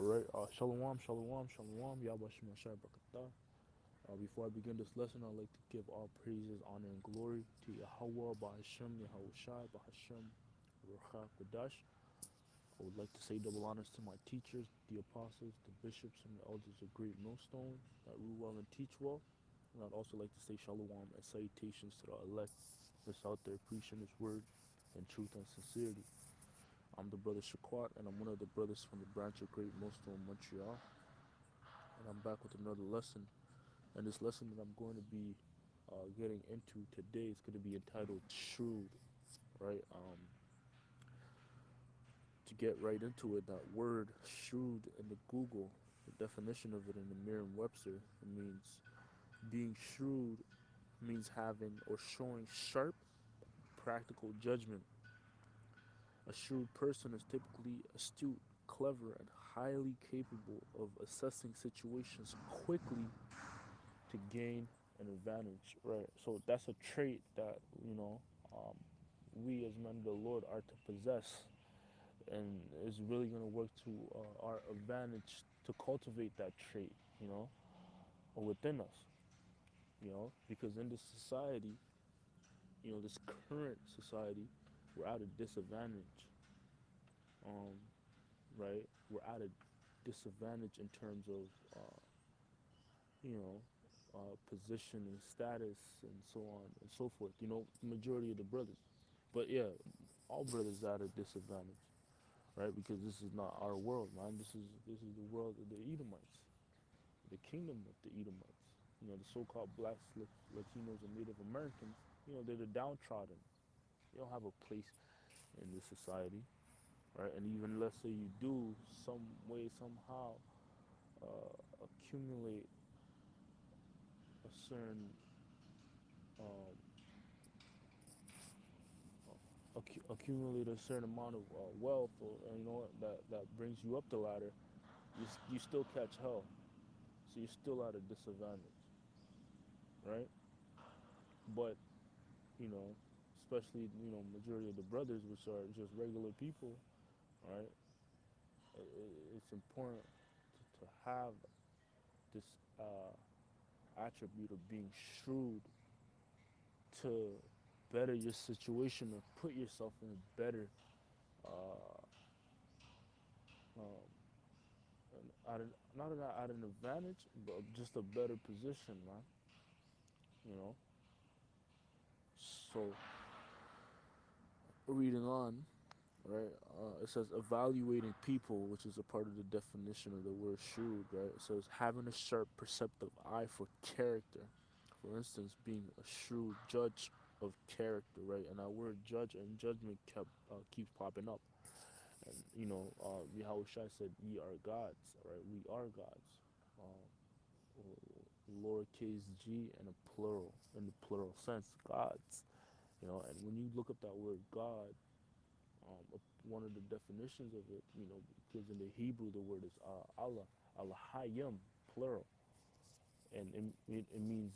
All right. Shalom, shalom, shalom. Yabashim Ashai Barakatah. Before I begin this lesson, I'd like to give all praises, honor, and glory to Yahweh, Bahashem, Yahweh Shai, Bahashem, Ruach Kodash. I would like to say double honors to my teachers, the apostles, the bishops, and the elders of Great Millstone that rule well and teach well. And I'd also like to say shalom and salutations to the elect that's out there preaching His word in truth and sincerity. I'm the brother Shaquat, and I'm one of the brothers from the branch of Great Millstone, Montreal. And I'm back with another lesson. And this lesson that I'm going to be getting into today is going to be entitled Shrewd, right? To get right into it, that word shrewd in the Google, the definition of it in the Merriam-Webster, it means being shrewd means having or showing sharp, practical judgment. A shrewd person is typically astute, clever, and highly capable of assessing situations quickly to gain an advantage, right? So that's a trait that, um, we as men of the Lord are to possess, and is really going to work to our advantage to cultivate that trait, within us, because in this society, this current society, we're at a disadvantage, um, right? We're at a disadvantage in terms of, you know, position and status and so on and so forth. Majority of the brothers, but yeah, all brothers are at a disadvantage, right? Because this is not our world, man. This is the world of the Edomites, the kingdom of the Edomites. The so-called blacks, Latinos, and Native Americans. They're the downtrodden. They don't have a place in this society, right? And even let's say you do, some way, somehow, accumulate a certain um, accumulate a certain amount of wealth, or that brings you up the ladder, you still catch hell, so you're still at a disadvantage, right? But you know, especially majority of the brothers, which are just regular people, right? It's important to have this attribute of being shrewd to better your situation or put yourself in a better uh, um, not at an advantage, but just a better position, man. You know. So reading on, right? It says evaluating people, which is a part of the definition of the word shrewd, right? It says having a sharp, perceptive eye for character. For instance, being a shrewd judge of character, right? And that word judge and judgment keeps popping up. And Yahweh Shai said, "Ye are gods," right? We are gods. Lowercase g and a plural, in the plural sense, gods. And when you look up that word God, one of the definitions of it, because in the Hebrew the word is Allah, Allahayim, plural, and it means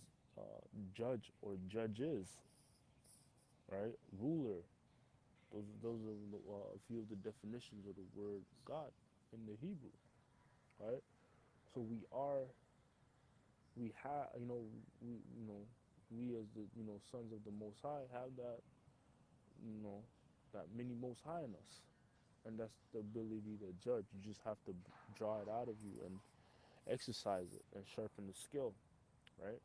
judge or judges, right? Ruler. Those are a few of the definitions of the word God in the Hebrew, right? So we have, we as the sons of the Most High have that, you know, that mini Most High in us, and that's the ability to judge. You just have to draw it out of you and exercise it and sharpen the skill, right?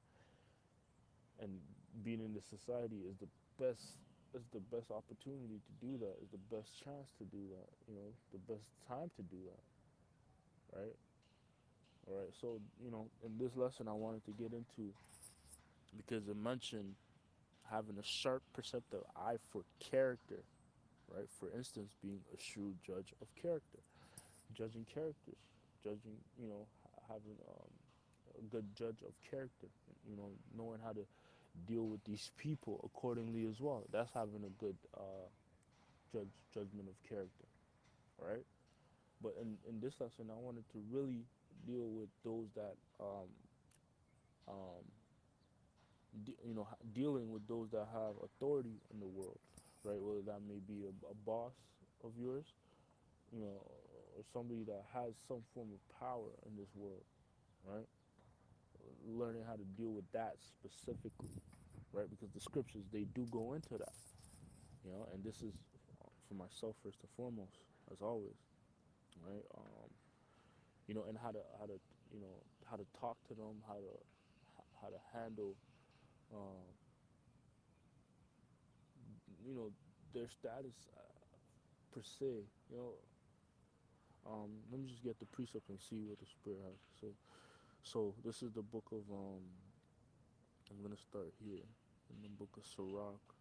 And being in the society is the best opportunity to do that. Is the best chance to do that. The best time to do that, right? All right. So in this lesson, I wanted to get into, because it mentioned having a sharp, perceptive eye for character, right? For instance, being a shrewd judge of character, judging characters, judging, having a good judge of character, knowing how to deal with these people accordingly as well. That's having a good judgment of character, right? But in this lesson, I wanted to really deal with those that, um, dealing with those that have authority in the world, right? Whether that may be a boss of yours, you know, or somebody that has some form of power in this world, right? Learning how to deal with that specifically, right? Because the scriptures they do go into that, and this is for myself first and foremost, as always, right? And how to how to talk to them, how to handle, um, you know, their status per se. Let me just get the precept and see what the spirit has to say. So this is the book of I'm gonna start here in the book of Sirach.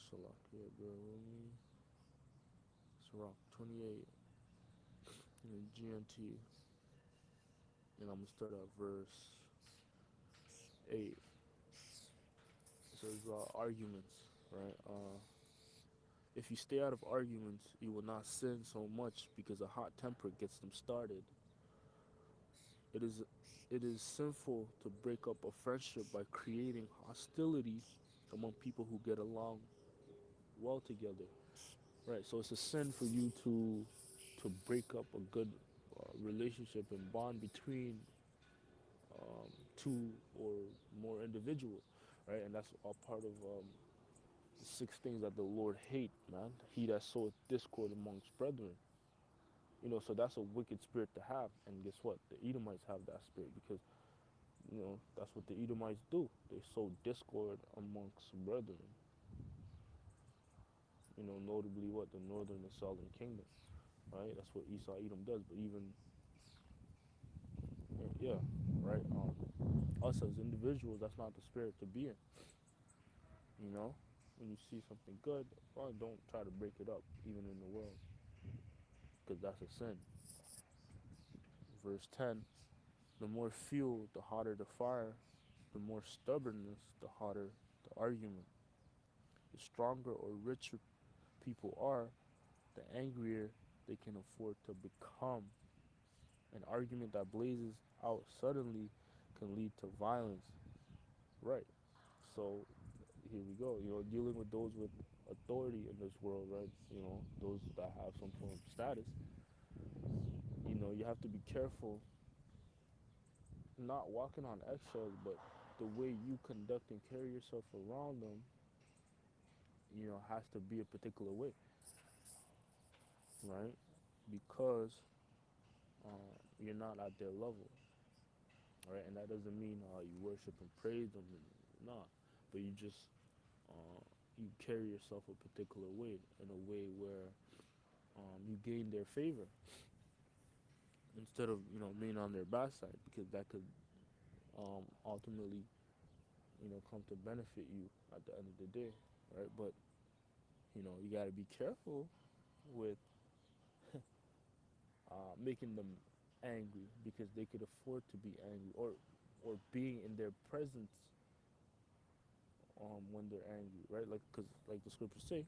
Sirach, yeah, bear with me. Sirach 28 in GMT, and I'm gonna start at verse 8. It says arguments, right? If you stay out of arguments, you will not sin so much because a hot temper gets them started. It is it is sinful to break up a friendship by creating hostility among people who get along well together. Right. So it's a sin for you to break up a good relationship and bond between two or more individuals. Right. And that's all part of the 6 things that the Lord hate, man. He that soweth discord amongst brethren. So that's a wicked spirit to have. And guess what? The Edomites have that spirit because that's what the Edomites do. They sow discord amongst brethren. Notably what the northern and southern kingdom, right? That's what Esau Edom does. But even yeah, right. Us as individuals, that's not the spirit to be in. You know, when you see something good, well, don't try to break it up, even in the world, because that's a sin. Verse 10: the more fuel, the hotter the fire. The more stubbornness, the hotter the argument. The stronger or richer people are, the angrier they can afford to become. An argument that blazes out suddenly can lead to violence. Right. So here we go. Dealing with those with authority in this world, right? Those that have some form of status. You have to be careful, not walking on eggshells, but the way you conduct and carry yourself around them, has to be a particular way, right? Because you're not at their level, right? And that doesn't mean you worship and praise them, nah. But you just you carry yourself a particular way, in a way where you gain their favor instead of being on their bad side, because that could ultimately come to benefit you at the end of the day, right? But you got to be careful with making them angry, because they could afford to be angry, or being in their presence when they're angry, right? Like, because like the scriptures say,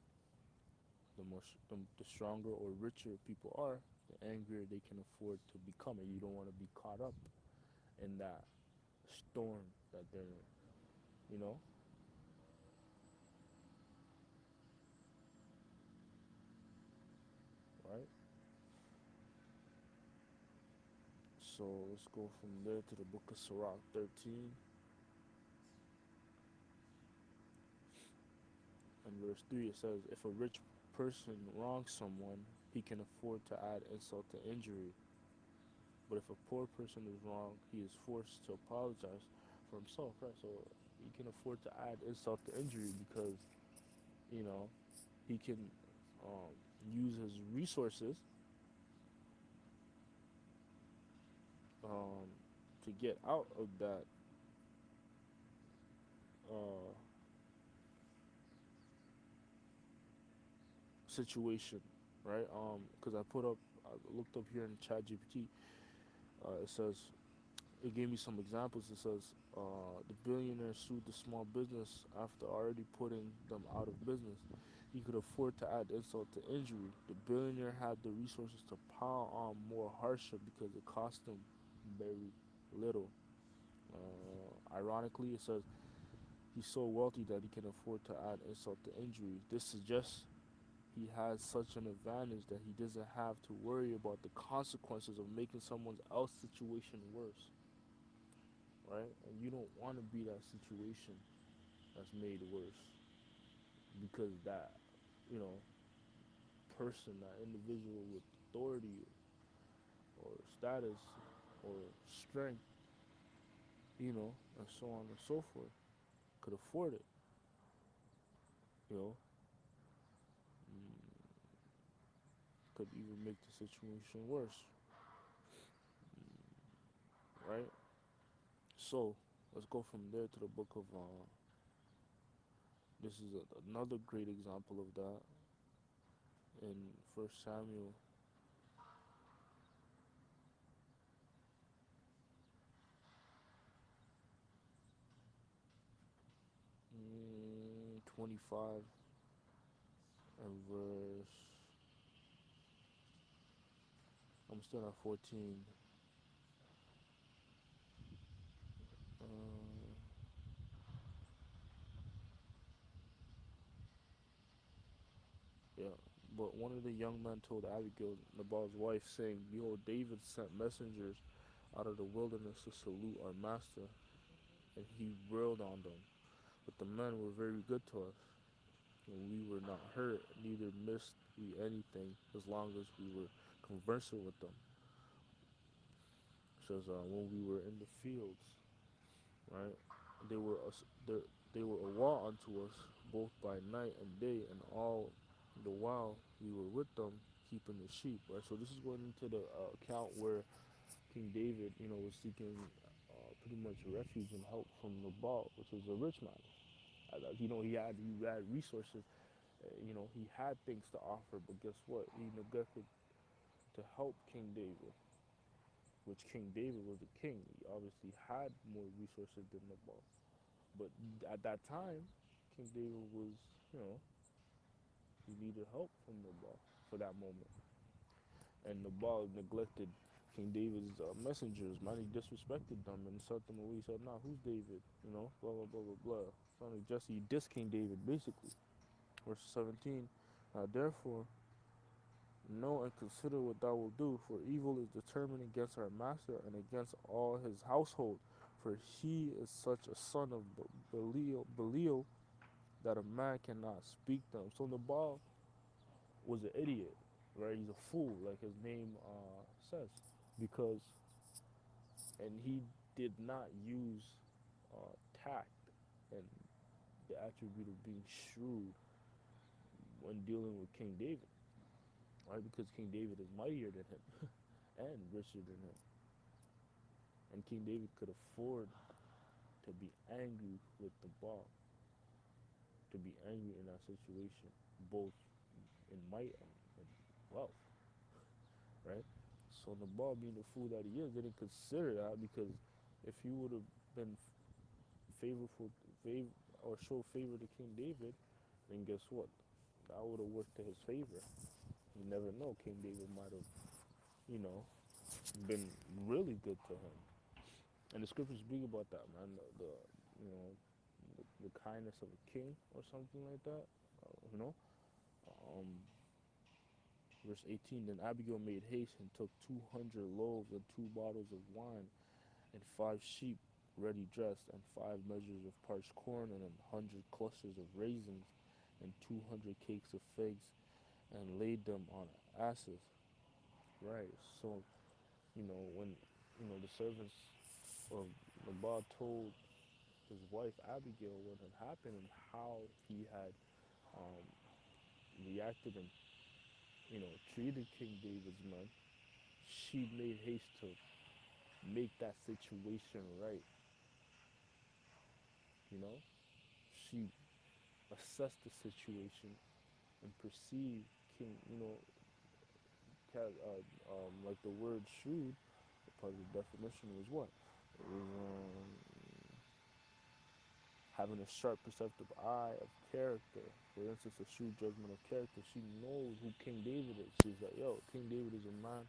the stronger or richer people are, the angrier they can afford to become, and you don't want to be caught up in that storm that they're in, you know right? So let's go from there to the book of Sirach 13 and verse 3. It says, if a rich person wrongs someone, he can afford to add insult to injury. But if a poor person is wrong, he is forced to apologize for himself, right? So he can afford to add insult to injury because, you know, he can um, use his resources um, to get out of that uh, situation, right? Because I looked up here in ChatGPT. It says, it gave me some examples. It says the billionaire sued the small business after already putting them out of business. He could afford to add insult to injury. The billionaire had the resources to pile on more hardship because it cost him very little. Ironically, it says He's so wealthy that he can afford to add insult to injury. This suggests he has such an advantage that he doesn't have to worry about the consequences of making someone else's situation worse, right? And you don't want to be that situation that's made worse because that, you know, person, that individual with authority or status or strength, and so on and so forth, could afford it, you know, mm, could even make the situation worse, right? So let's go from there to the book of. This is another great example of that in First Samuel 25 and verse. I'm still at 14. Uh, yeah, but one of the young men told Abigail, Nabal's wife, saying, "Behold, David sent messengers out of the wilderness to salute our master, and he railed on them. But the men were very good to us, and we were not hurt, neither missed we anything, as long as we were conversing with them." It says, when we were in the fields, right? They were us, they were a law unto us, both by night and day, and all the while we were with them, keeping the sheep, right? So this is going into the account where King David, was seeking pretty much refuge and help from Nabal, which was a rich man. He had resources. He had things to offer, but guess what? He neglected to help King David, which King David was a king. He obviously had more resources than Nabal. But at that time, King David was, you know, he needed help from Nabal for that moment. And Nabal neglected King David's messengers. Man, he disrespected them and sent them away. He said, "Nah, who's David? Blah, blah, blah, blah, blah." Son of Jesse, he dissed King David, basically. Verse 17. Therefore, know and consider what thou wilt do, for evil is determined against our master and against all his household. For he is such a son of Belial that a man cannot speak them. So Nabal was an idiot, right? He's a fool, like his name says, because and he did not use tact and the attribute of being shrewd when dealing with King David, right? Because King David is mightier than him and richer than him, and King David could afford to be angry with Nabal, to be angry in that situation, both in might and wealth, right? So Nabal, being the fool that he is, didn't consider that, because if he would have been favorable, fav- or show favor to King David, then guess what? That would have worked to his favor. You never know. King David might have, you know, been really good to him. And the scriptures speak about that, man. The kindness of a king or something like that. Uh, you know. Um, Verse 18. Then Abigail made haste and took 200 loaves and 2 bottles of wine and 5 sheep ready dressed, and 5 measures of parched corn, and 100 clusters of raisins, and 200 cakes of figs, and laid them on asses. Right. So, when the servants of Nabal told his wife Abigail what had happened and how he had um, reacted and treated King David's men, she made haste to make that situation right. You know, she assessed the situation and perceived King, like the word shrewd, part of the definition was what? It was having a sharp, perceptive eye of character. For instance, a shrewd judgment of character. She knows who King David is. She's like, yo, King David is a man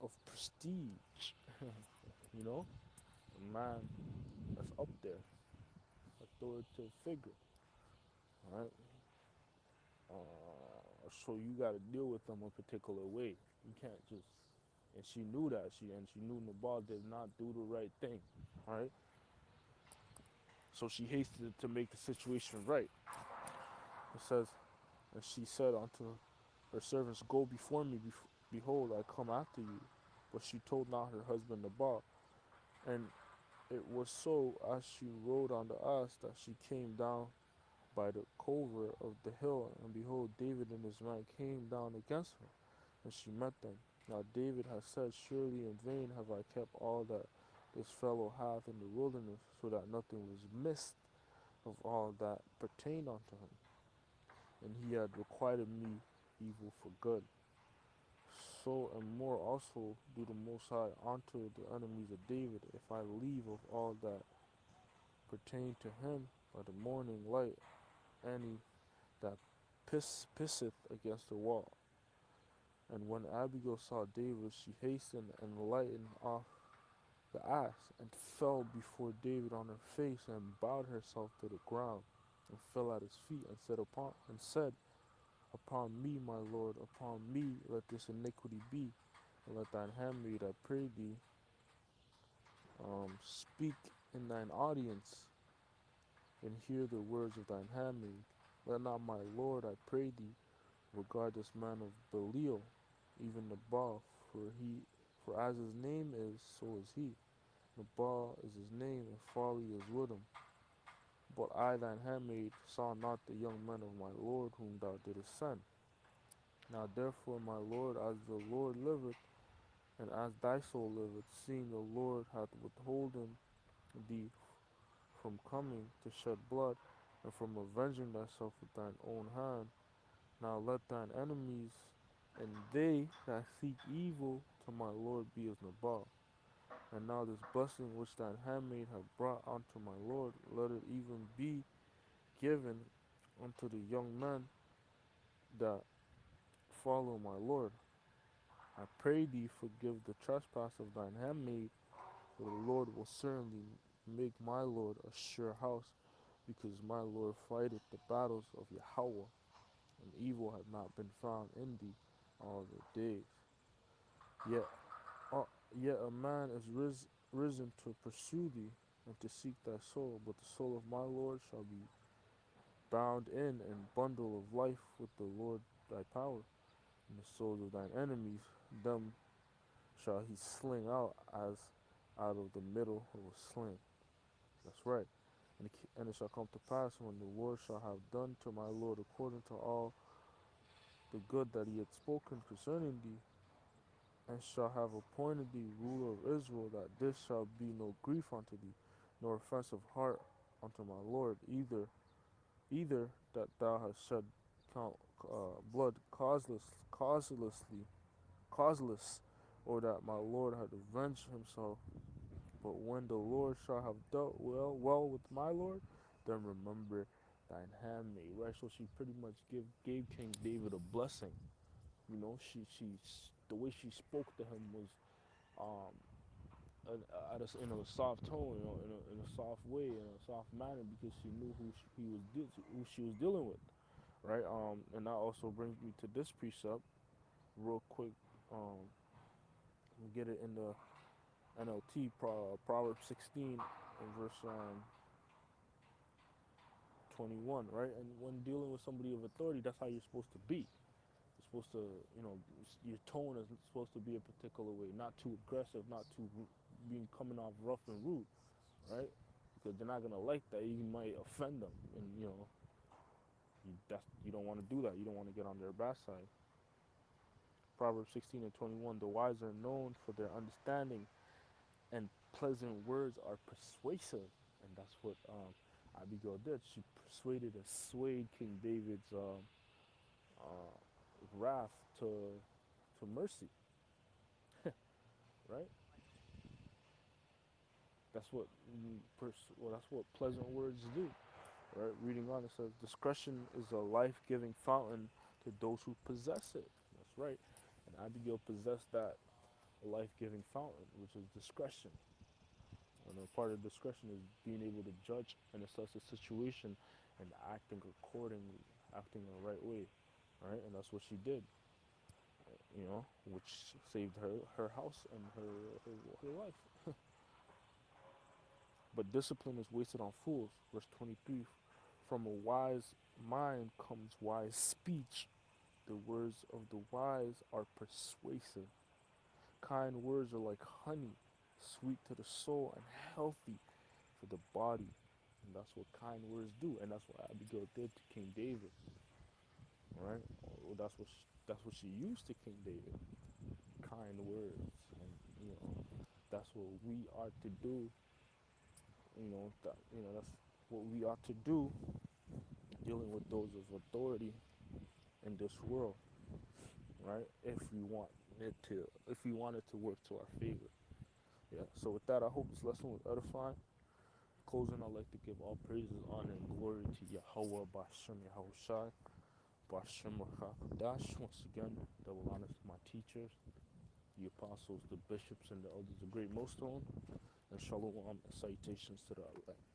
of prestige, you know? a man that's up there, authoritative figure, right? So you got to deal with them a particular way. You can't just. And she knew that. She knew Nabal did not do the right thing, right? So she hasted to make the situation right. It says, and she said unto her servants, "Go before me. Behold, I come after you." But she told not her husband Nabal. And it was so, as she rode on the ass, that she came down by the covert of the hill, and behold, David and his men came down against her, and she met them. Now David had said, "Surely in vain have I kept all that this fellow hath in the wilderness, so that nothing was missed of all that pertained unto him. And he had requited me evil for good. So and more also do the Most High unto the enemies of David, if I leave of all that pertain to him by the morning light any that pisseth against the wall." And when Abigail saw David, she hastened and lightened off the ass, and fell before David on her face, and bowed herself to the ground, and fell at his feet, and said, "Upon me, my lord, upon me let this iniquity be, and let thine handmaid, I pray thee, speak in thine audience, and hear the words of thine handmaid. Let not my lord, I pray thee, regard this man of Belial, even Nabal, for as his name is, so is he. Nabal is his name, and folly is with him. But I, thine handmaid, saw not the young men of my lord whom thou didst send. Now therefore, my lord, as the Lord liveth, and as thy soul liveth, seeing the Lord hath withholden thee from coming to shed blood, and from avenging thyself with thine own hand, now let thine enemies and they that seek evil to my lord be as Nabal. And now this blessing which thine handmaid hath brought unto my lord, let it even be given unto the young men that follow my lord. I pray thee forgive the trespass of thine handmaid, for the Lord will certainly make my lord a sure house, because my lord fighteth the battles of Yahweh, and evil hath not been found in thee all the days. Yet, uh, yet a man is risen to pursue thee, and to seek thy soul, but the soul of my lord shall be bound in and bundle of life with the Lord thy power. And the souls of thine enemies, them shall he sling out as out of the middle of a sling. That's right. And it shall come to pass, when the Lord shall have done to my Lord according to all the good that he had spoken concerning thee, and shall have appointed thee ruler of Israel, that this shall be no grief unto thee, nor offense of heart unto my Lord, either that thou hast shed blood causeless, or that my Lord had avenged himself. But when the Lord shall have dealt well with my Lord, then remember thine handmaid. Right, so she pretty much gave King David a blessing. You know, she the way she spoke to him was um in a soft tone, you know, in a soft way, in a soft manner, because she knew who she was dealing with, right? And that also brings me to this precept, real quick. We get it in the NLT, Proverbs 16, verse 21, right? And when dealing with somebody of authority, that's how you're supposed to be. You're supposed to, you know, your tone is supposed to be a particular way, not too aggressive, not too being coming off rough and rude, right? Because they're not gonna like that. You might offend them, and you know, you don't want to do that. You don't want to get on their bad side. Proverbs 16 and 21: The wise are known for their understanding, and pleasant words are persuasive. And that's what Abigail did. She persuaded and swayed King David's uh, wrath to mercy, right? That's what well, that's what pleasant words do, right? Reading on, it says, "Discretion is a life-giving fountain to those who possess it." That's right. And Abigail possessed that life-giving fountain, which is discretion, And a part of discretion is being able to judge and assess the situation and acting accordingly, acting the right way, right? And that's what she did, which saved her house and her life. But discipline is wasted on fools. Verse 23. From a wise mind comes wise speech. The words of the wise are persuasive. Kind words are like honey, sweet to the soul and healthy for the body. And that's what kind words do. And that's what Abigail did to King David, right? Well, that's what she used to King David. Kind words. And, that's what we are to do. That's what we ought to do dealing with those of authority in this world, right? If we want it to work to our favor. Yeah. So with that, I hope this lesson was edifying. Closing, I'd like to give all praises, honor, and glory to Yahweh Bashem Yahushai, Bashem Rakakadash. Once again, double honors to my teachers, the apostles, the bishops, and the elders of Great Millstone, and shalom and salutations to the elect.